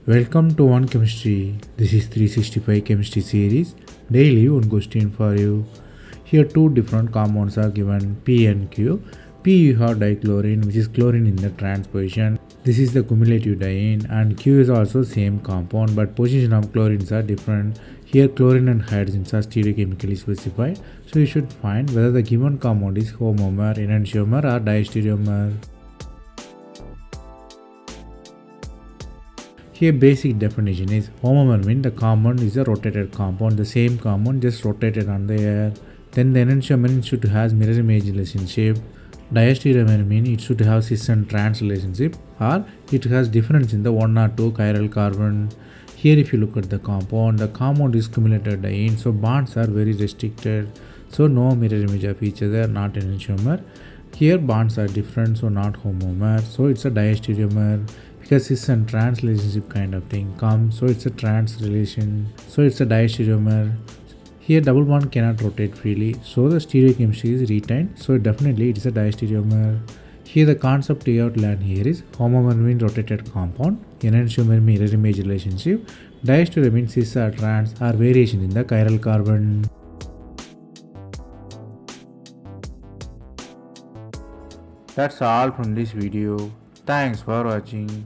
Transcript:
Welcome to One Chemistry. This is 365 Chemistry series. Daily one question for you. Here two different compounds are given, P and Q. P you have dichlorine, which is chlorine in the trans position. This is the cumulative diene, and Q is also same compound, but position of chlorines are different. Here chlorine and hydrogens are stereochemically specified, so you should find whether the given compound is homomer, enantiomer or diastereomer. Here basic definition is homomer means the compound is a rotated compound, the same compound just rotated on the air. Then the enantiomer should have mirror image relationship. Diastereomer means it should have cis and trans relationship, or it has difference in the 1 or 2 chiral carbon. Here if you look at the compound is cumulative diene, so bonds are very restricted, so no mirror image of each other, not enantiomer. Here bonds are different, so not homomer, so it's a diastereomer. Because cis and trans relationship kind of thing comes, so it's a trans relation, so it's a diastereomer. Here double bond cannot rotate freely, so the stereochemistry is retained, so definitely it is a diastereomer. Here the concept you have to learn here is homomer means rotated compound, enantiomer means mirror image relationship, diastereomer means cis or trans or variation in the chiral carbon. That's all from this video. Thanks for watching.